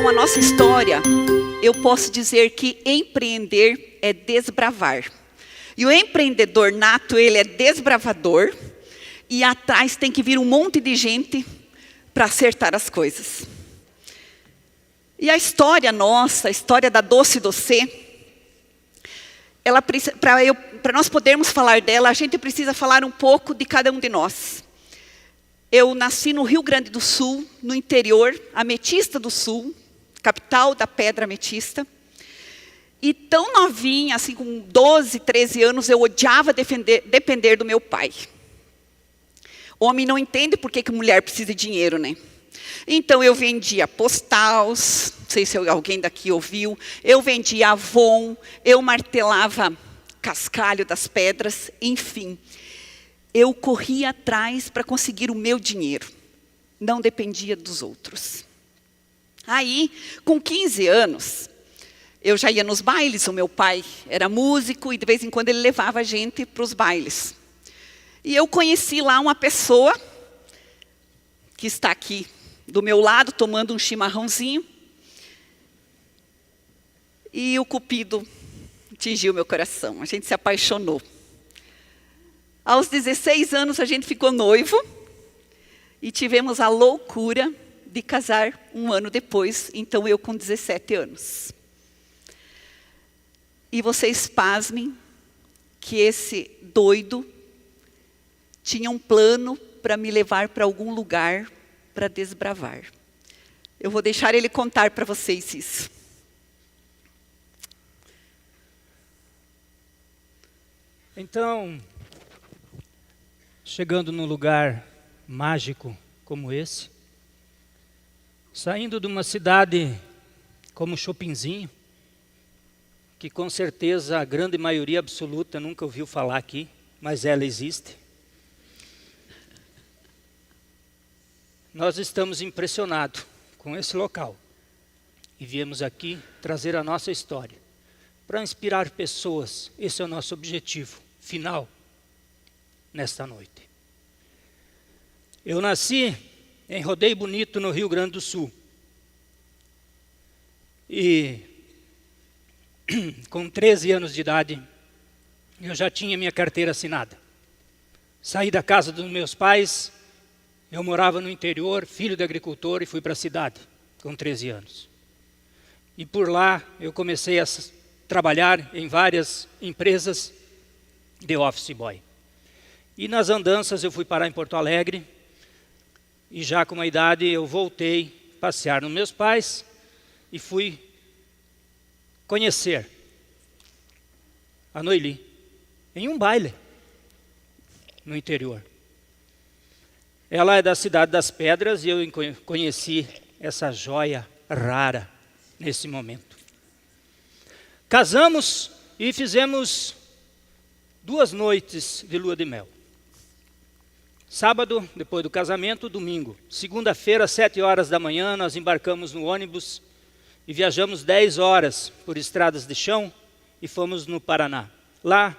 Então, a nossa história, eu posso dizer que empreender é desbravar. E o empreendedor nato, ele é desbravador. E atrás tem que vir um monte de gente para acertar as coisas. E a história nossa, a história da Doce Docê, para nós podermos falar dela, a gente precisa falar um pouco de cada um de nós. Eu nasci no Rio Grande do Sul, no interior, Ametista do Sul, capital da Pedra Ametista. E tão novinha, assim, com 12, 13 anos, eu odiava depender do meu pai. Homem não entende por que mulher precisa de dinheiro, né? Então, eu vendia Postals, não sei se alguém daqui ouviu, eu vendia Avon, eu martelava cascalho das pedras, enfim. Eu corria atrás para conseguir o meu dinheiro, não dependia dos outros. Aí, com 15 anos, eu já ia nos bailes, o meu pai era músico e de vez em quando ele levava a gente para os bailes. E eu conheci lá uma pessoa que está aqui do meu lado, tomando um chimarrãozinho. E o Cupido atingiu meu coração, a gente se apaixonou. Aos 16 anos a gente ficou noivo e tivemos a loucura de casar um ano depois, então eu com 17 anos. E vocês pasmem que esse doido tinha um plano para me levar para algum lugar para desbravar. Eu vou deixar ele contar para vocês isso. Então, chegando num lugar mágico como esse, saindo de uma cidade como Chopinzinho, que com certeza a grande maioria absoluta nunca ouviu falar aqui, mas ela existe. Nós estamos impressionados com esse local e viemos aqui trazer a nossa história para inspirar pessoas. Esse é o nosso objetivo final nesta noite. Eu nasci em Rodeio Bonito, no Rio Grande do Sul. E com 13 anos de idade, eu já tinha minha carteira assinada. Saí da casa dos meus pais, eu morava no interior, filho de agricultor, e fui para a cidade, com 13 anos. E por lá eu comecei a trabalhar em várias empresas de office boy. E nas andanças eu fui parar em Porto Alegre, e já com uma idade eu voltei passear nos meus pais, e fui conhecer a Noeli em um baile no interior. Ela é da cidade das Pedras e eu conheci essa joia rara nesse momento. Casamos e fizemos 2 noites de lua de mel. Sábado, depois do casamento, domingo. Segunda-feira, 7 horas da manhã, nós embarcamos no ônibus e viajamos 10 horas por estradas de chão e fomos no Paraná. Lá,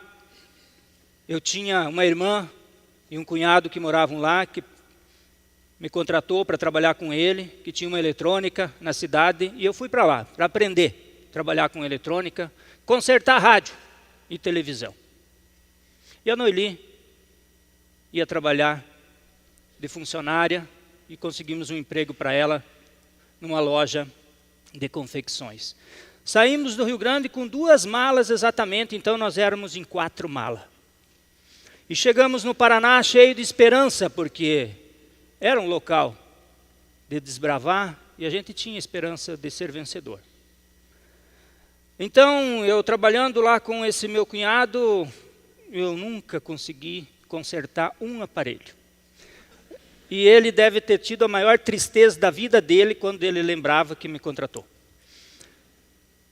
eu tinha uma irmã e um cunhado que moravam lá, que me contratou para trabalhar com ele, que tinha uma eletrônica na cidade, e eu fui para lá, para aprender a trabalhar com eletrônica, consertar rádio e televisão. E a Noeli ia trabalhar de funcionária e conseguimos um emprego para ela numa loja de confecções. Saímos do Rio Grande com 2 malas exatamente, então nós éramos em 4 malas. E chegamos no Paraná cheio de esperança, porque era um local de desbravar e a gente tinha esperança de ser vencedor. Então, eu trabalhando lá com esse meu cunhado, eu nunca consegui consertar um aparelho. E ele deve ter tido a maior tristeza da vida dele quando ele lembrava que me contratou.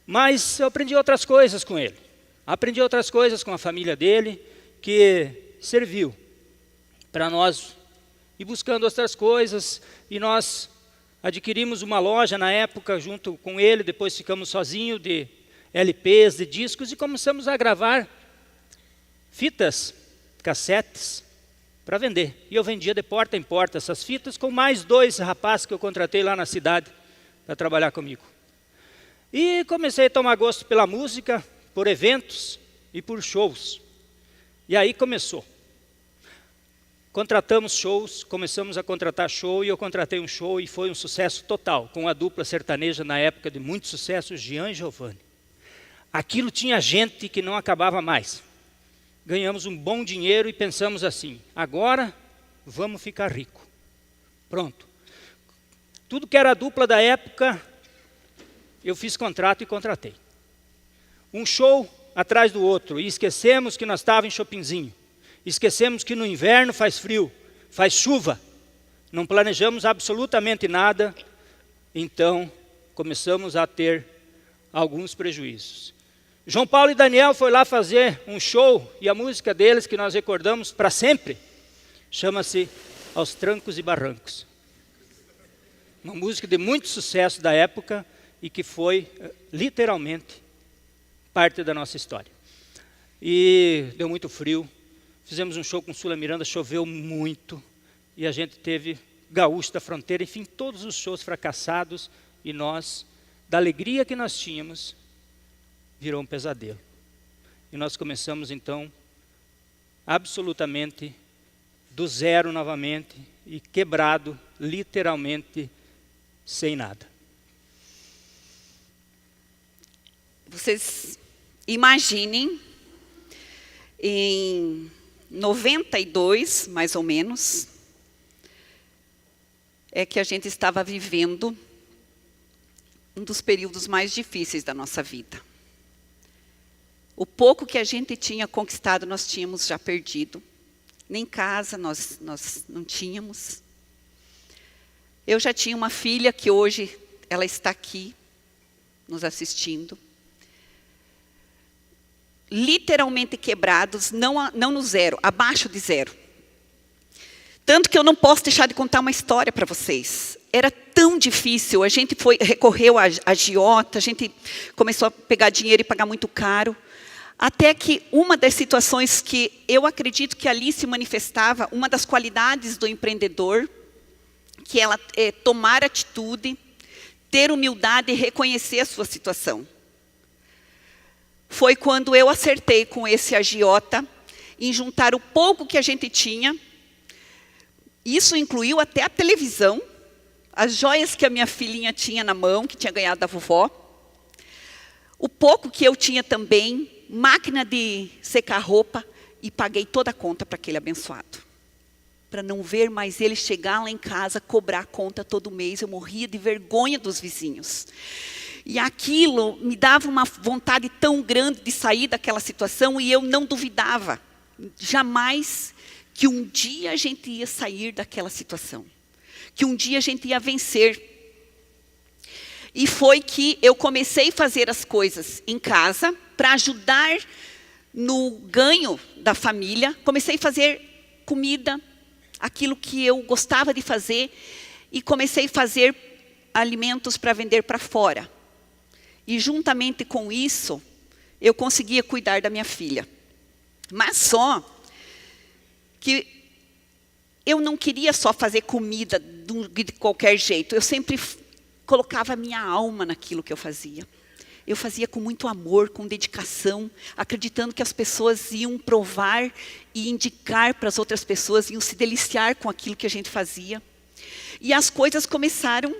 Mas eu aprendi outras coisas com ele. Aprendi outras coisas com a família dele, que serviu para nós ir buscando outras coisas. E nós adquirimos uma loja na época junto com ele, depois ficamos sozinhos de LPs, de discos, e começamos a gravar fitas, cassetes, para vender. E eu vendia de porta em porta essas fitas com mais 2 rapazes que eu contratei lá na cidade para trabalhar comigo. E comecei a tomar gosto pela música, por eventos e por shows. E aí começou. Contratamos shows, começamos a contratar show, e eu contratei um show e foi um sucesso total, com a dupla sertaneja na época de muito sucesso, Jean e Giovanni. Aquilo tinha gente que não acabava mais. Ganhamos um bom dinheiro e pensamos assim, agora vamos ficar rico. Pronto. Tudo que era a dupla da época, eu fiz contrato e contratei. Um show atrás do outro, e esquecemos que nós estávamos em Chopinzinho. Esquecemos que no inverno faz frio, faz chuva. Não planejamos absolutamente nada, então começamos a ter alguns prejuízos. João Paulo e Daniel foi lá fazer um show, e a música deles, que nós recordamos para sempre, chama-se Aos Trancos e Barrancos. Uma música de muito sucesso da época e que foi, literalmente, parte da nossa história. E deu muito frio, fizemos um show com Sula Miranda, choveu muito, e a gente teve Gaúcho da Fronteira, enfim, todos os shows fracassados, e nós, da alegria que nós tínhamos, virou um pesadelo. E nós começamos então, absolutamente, do zero novamente, e quebrado, literalmente, sem nada. Vocês imaginem, em 92, mais ou menos, é que a gente estava vivendo um dos períodos mais difíceis da nossa vida. O pouco que a gente tinha conquistado, nós tínhamos já perdido. Nem casa nós não tínhamos. Eu já tinha uma filha que hoje ela está aqui, nos assistindo. Literalmente quebrados, não no zero, abaixo de zero. Tanto que eu não posso deixar de contar uma história para vocês. Era tão difícil, a gente recorreu a agiota, a gente começou a pegar dinheiro e pagar muito caro. Até que uma das situações que eu acredito que ali se manifestava, uma das qualidades do empreendedor, que ela é tomar atitude, ter humildade e reconhecer a sua situação. Foi quando eu acertei com esse agiota em juntar o pouco que a gente tinha. Isso incluiu até a televisão, as joias que a minha filhinha tinha na mão, que tinha ganhado da vovó. O pouco que eu tinha também, máquina de secar roupa, e paguei toda a conta para aquele abençoado. Para não ver mais ele chegar lá em casa, cobrar a conta todo mês. Eu morria de vergonha dos vizinhos. E aquilo me dava uma vontade tão grande de sair daquela situação, e eu não duvidava, jamais, que um dia a gente ia sair daquela situação. Que um dia a gente ia vencer. E foi que eu comecei a fazer as coisas em casa, para ajudar no ganho da família. Comecei a fazer comida, aquilo que eu gostava de fazer, e comecei a fazer alimentos para vender para fora. E juntamente com isso, eu conseguia cuidar da minha filha. Mas só que eu não queria só fazer comida de qualquer jeito. Eu sempre colocava a minha alma naquilo que eu fazia. Eu fazia com muito amor, com dedicação, acreditando que as pessoas iam provar e indicar para as outras pessoas, iam se deliciar com aquilo que a gente fazia. E as coisas começaram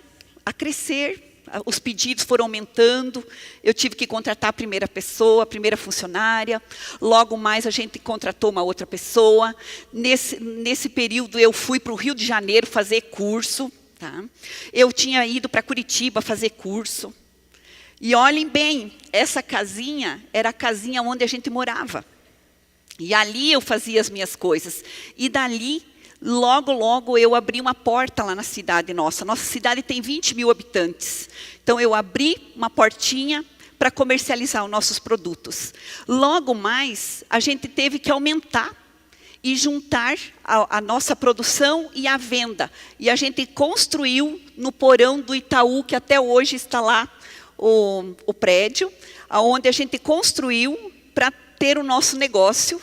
a crescer. Os pedidos foram aumentando, eu tive que contratar a primeira pessoa, a primeira funcionária, logo mais a gente contratou uma outra pessoa. Nesse período eu fui para o Rio de Janeiro fazer curso, tá? Eu tinha ido para Curitiba fazer curso. E olhem bem, essa casinha era a casinha onde a gente morava. E ali eu fazia as minhas coisas. E dali, logo eu abri uma porta lá na cidade nossa. Nossa cidade tem 20 mil habitantes. Então eu abri uma portinha para comercializar os nossos produtos. Logo mais, a gente teve que aumentar e juntar a nossa produção e a venda. E a gente construiu no porão do Itaú, que até hoje está lá, o prédio, onde a gente construiu para ter o nosso negócio.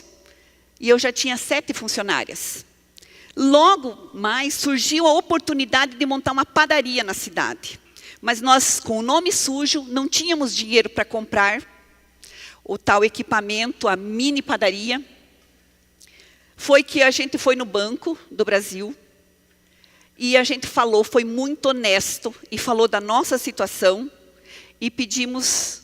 E eu já tinha 7 funcionárias. Logo mais surgiu a oportunidade de montar uma padaria na cidade. Mas nós, com o nome sujo, não tínhamos dinheiro para comprar o tal equipamento, a mini padaria. Foi que a gente foi no Banco do Brasil e a gente falou, foi muito honesto e falou da nossa situação e pedimos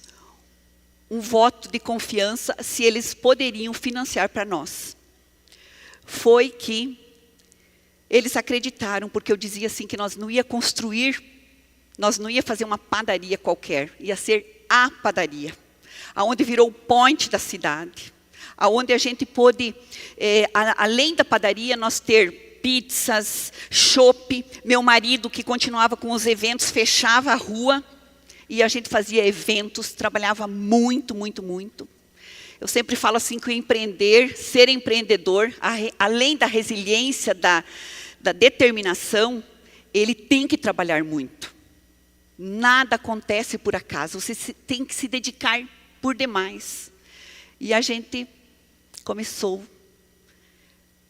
um voto de confiança se eles poderiam financiar para nós. Foi que eles acreditaram, porque eu dizia assim que nós não ia construir, nós não ia fazer uma padaria qualquer, ia ser a padaria, aonde virou o point da cidade, aonde a gente pôde, além da padaria, nós ter pizzas, chopp. Meu marido, que continuava com os eventos, fechava a rua e a gente fazia eventos, trabalhava muito, muito, muito. Eu sempre falo assim que o empreender, ser empreendedor, além da resiliência, da determinação, ele tem que trabalhar muito. Nada acontece por acaso, você tem que se dedicar por demais. E a gente começou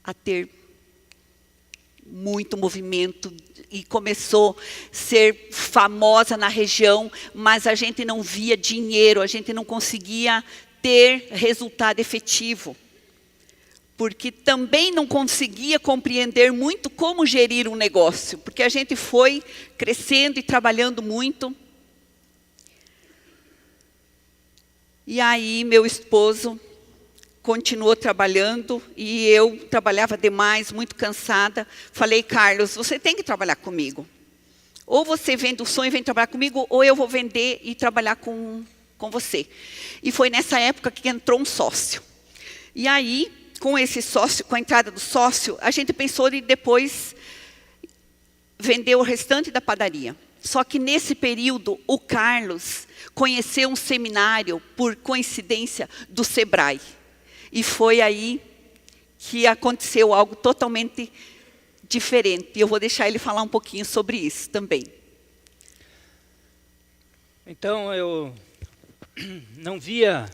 a ter muito movimento e começou a ser famosa na região, mas a gente não via dinheiro, a gente não conseguia ter resultado efetivo, porque também não conseguia compreender muito como gerir um negócio, porque a gente foi crescendo e trabalhando muito. E aí meu esposo continuou trabalhando e eu trabalhava demais, muito cansada. Falei, Carlos, você tem que trabalhar comigo. Ou você vende o sonho e vem trabalhar comigo, ou eu vou vender e trabalhar com você. E foi nessa época que entrou um sócio. E aí, com esse sócio, com a entrada do sócio, a gente pensou em depois vender o restante da padaria. Só que nesse período, o Carlos conheceu um seminário, por coincidência, do Sebrae. E foi aí que aconteceu algo totalmente diferente. E eu vou deixar ele falar um pouquinho sobre isso também. Então, eu não via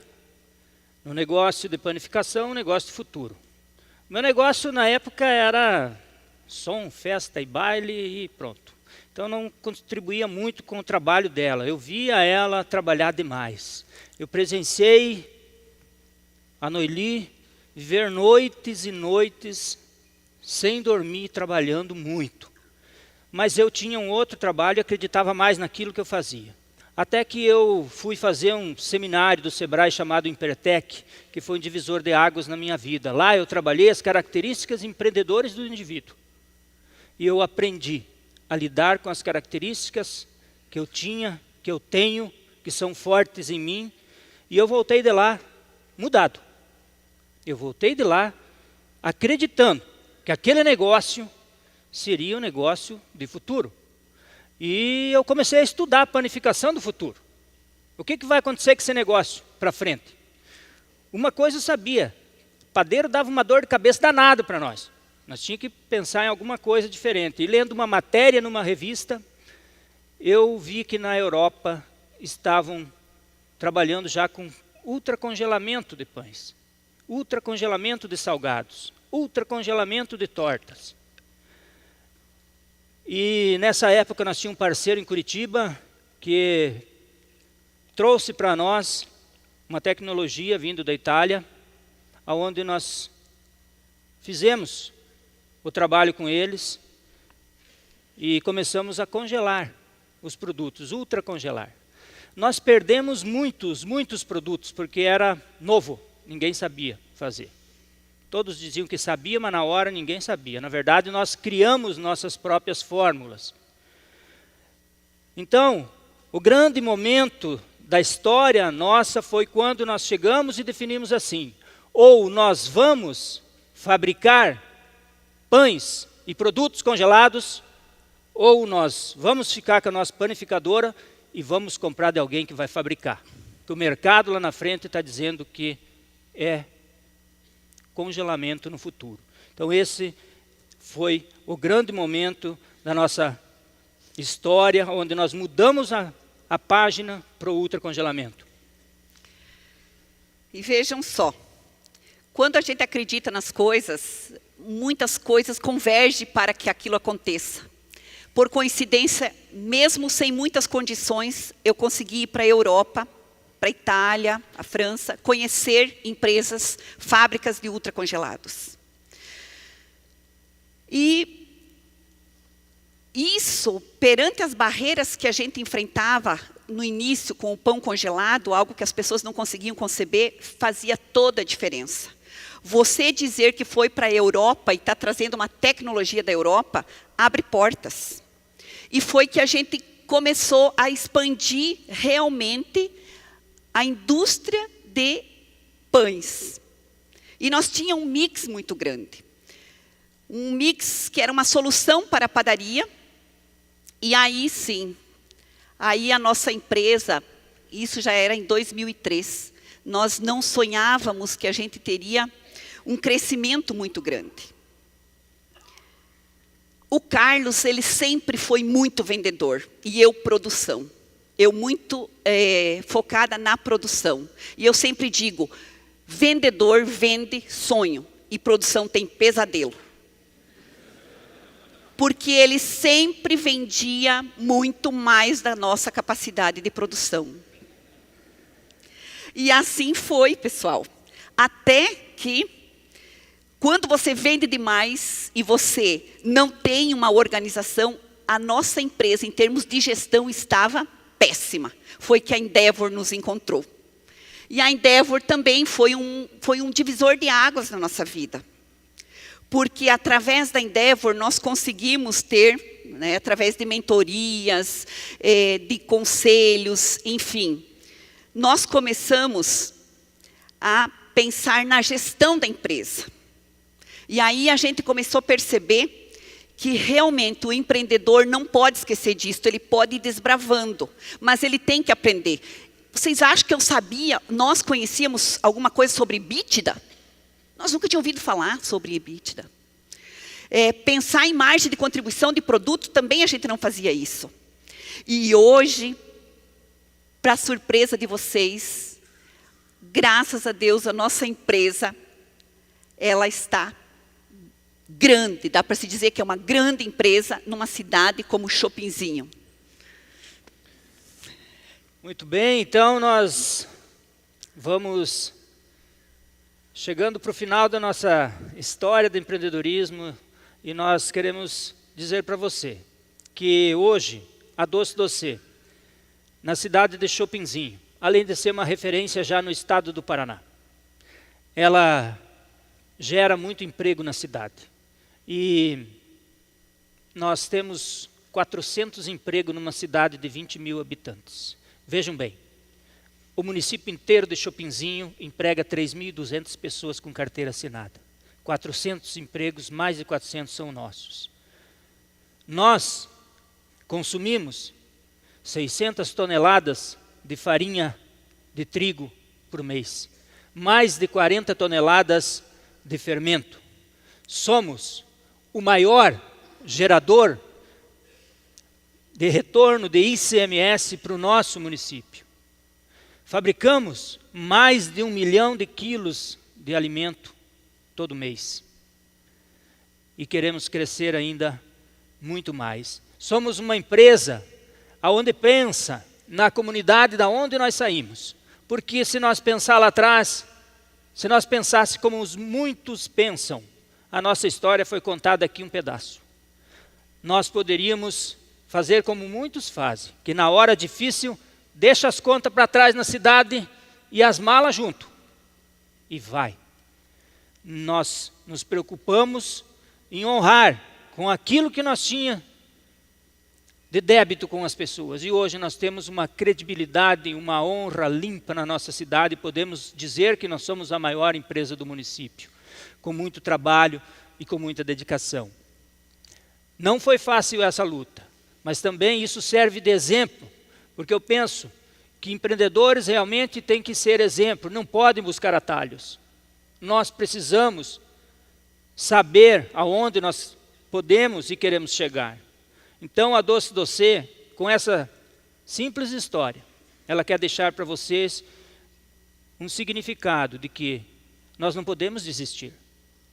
no negócio de panificação um negócio de futuro. Meu negócio, na época, era som, festa e baile e pronto. Então, não contribuía muito com o trabalho dela. Eu via ela trabalhar demais. Eu presenciei a Noeli viver noites e noites sem dormir, trabalhando muito. Mas eu tinha um outro trabalho e acreditava mais naquilo que eu fazia. Até que eu fui fazer um seminário do Sebrae chamado Impertec, que foi um divisor de águas na minha vida. Lá eu trabalhei as características empreendedoras do indivíduo. E eu aprendi a lidar com as características que eu tinha, que eu tenho, que são fortes em mim. E eu voltei de lá mudado. Eu voltei de lá acreditando que aquele negócio seria um negócio de futuro. E eu comecei a estudar a panificação do futuro. O que vai acontecer com esse negócio para frente? Uma coisa eu sabia, o padeiro dava uma dor de cabeça danada para nós. Nós tínhamos que pensar em alguma coisa diferente. E lendo uma matéria numa revista, eu vi que na Europa estavam trabalhando já com ultracongelamento de pães, ultracongelamento de salgados, ultracongelamento de tortas. E nessa época nós tínhamos um parceiro em Curitiba que trouxe para nós uma tecnologia vindo da Itália, onde nós fizemos o trabalho com eles e começamos a congelar os produtos, ultracongelar. Nós perdemos muitos produtos, porque era novo, ninguém sabia fazer. Todos diziam que sabia, mas na hora ninguém sabia. Na verdade, nós criamos nossas próprias fórmulas. Então, o grande momento da história nossa foi quando nós chegamos e definimos assim: ou nós vamos fabricar pães e produtos congelados, ou nós vamos ficar com a nossa panificadora e vamos comprar de alguém que vai fabricar. Que o mercado lá na frente está dizendo que é congelamento no futuro. Então esse foi o grande momento da nossa história, onde nós mudamos a página para o ultracongelamento. E vejam só, quando a gente acredita nas coisas, muitas coisas convergem para que aquilo aconteça. Por coincidência, mesmo sem muitas condições, eu consegui ir para a Europa, para a Itália, a França, conhecer empresas, fábricas de ultracongelados. E isso, perante as barreiras que a gente enfrentava no início com o pão congelado, algo que as pessoas não conseguiam conceber, fazia toda a diferença. Você dizer que foi para a Europa e está trazendo uma tecnologia da Europa, abre portas. E foi que a gente começou a expandir realmente a indústria de pães. E nós tínhamos um mix muito grande. Um mix que era uma solução para a padaria. E aí sim, aí a nossa empresa, isso já era em 2003, nós não sonhávamos que a gente teria um crescimento muito grande. O Carlos, ele sempre foi muito vendedor, e eu produção. Eu muito focada na produção. E eu sempre digo, vendedor vende sonho, e produção tem pesadelo. Porque ele sempre vendia muito mais da nossa capacidade de produção. E assim foi, pessoal. Até que, quando você vende demais e você não tem uma organização, a nossa empresa, em termos de gestão, estava péssima. Foi que a Endeavor nos encontrou. E a Endeavor também foi um divisor de águas na nossa vida. Porque através da Endeavor nós conseguimos ter, né, através de mentorias, de conselhos, enfim, nós começamos a pensar na gestão da empresa. E aí a gente começou a perceber que realmente o empreendedor não pode esquecer disso, ele pode ir desbravando, mas ele tem que aprender. Vocês acham que eu sabia, nós conhecíamos alguma coisa sobre EBITDA? Nós nunca tínhamos ouvido falar sobre EBITDA. Pensar em margem de contribuição de produto, também a gente não fazia isso. E hoje, para surpresa de vocês, graças a Deus, a nossa empresa, ela está grande. Dá para se dizer que é uma grande empresa numa cidade como Chopinzinho. Muito bem, então nós vamos chegando para o final da nossa história do empreendedorismo e nós queremos dizer para você que hoje a Doce Doce, na cidade de Chopinzinho, além de ser uma referência já no estado do Paraná, ela gera muito emprego na cidade. E nós temos 400 empregos numa cidade de 20 mil habitantes. Vejam bem, o município inteiro de Chopinzinho emprega 3.200 pessoas com carteira assinada. 400 empregos, mais de 400 são nossos. Nós consumimos 600 toneladas de farinha de trigo por mês. Mais de 40 toneladas de fermento. Somos o maior gerador de retorno de ICMS para o nosso município. Fabricamos mais de 1 milhão de quilos de alimento todo mês. E queremos crescer ainda muito mais. Somos uma empresa onde pensa na comunidade da onde nós saímos. Porque se nós pensar lá atrás, se nós pensássemos como os muitos pensam, a nossa história foi contada aqui um pedaço. Nós poderíamos fazer como muitos fazem, que na hora difícil, deixa as contas para trás na cidade e as malas junto. E vai. Nós nos preocupamos em honrar com aquilo que nós tínhamos de débito com as pessoas. E hoje nós temos uma credibilidade, uma honra limpa na nossa cidade. Podemos dizer que nós somos a maior empresa do município, com muito trabalho e com muita dedicação. Não foi fácil essa luta, mas também isso serve de exemplo, porque eu penso que empreendedores realmente têm que ser exemplo, não podem buscar atalhos. Nós precisamos saber aonde nós podemos e queremos chegar. Então a Doce Doce, com essa simples história, ela quer deixar para vocês um significado de que nós não podemos desistir.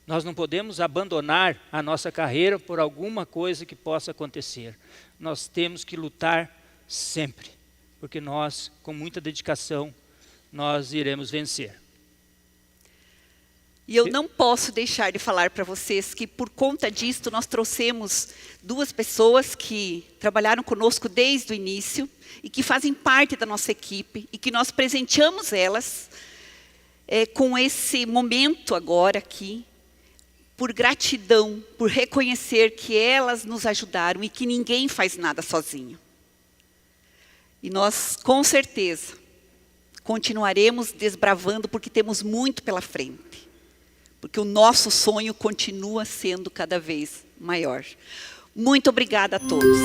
Nós não podemos abandonar a nossa carreira por alguma coisa que possa acontecer. Nós temos que lutar sempre, porque nós, com muita dedicação, nós iremos vencer. E eu não posso deixar de falar para vocês que, por conta disto, nós trouxemos 2 pessoas que trabalharam conosco desde o início e que fazem parte da nossa equipe e que nós presenteamos elas com esse momento agora aqui, por gratidão, por reconhecer que elas nos ajudaram e que ninguém faz nada sozinho. E nós, com certeza, continuaremos desbravando porque temos muito pela frente. Porque o nosso sonho continua sendo cada vez maior. Muito obrigada a todos.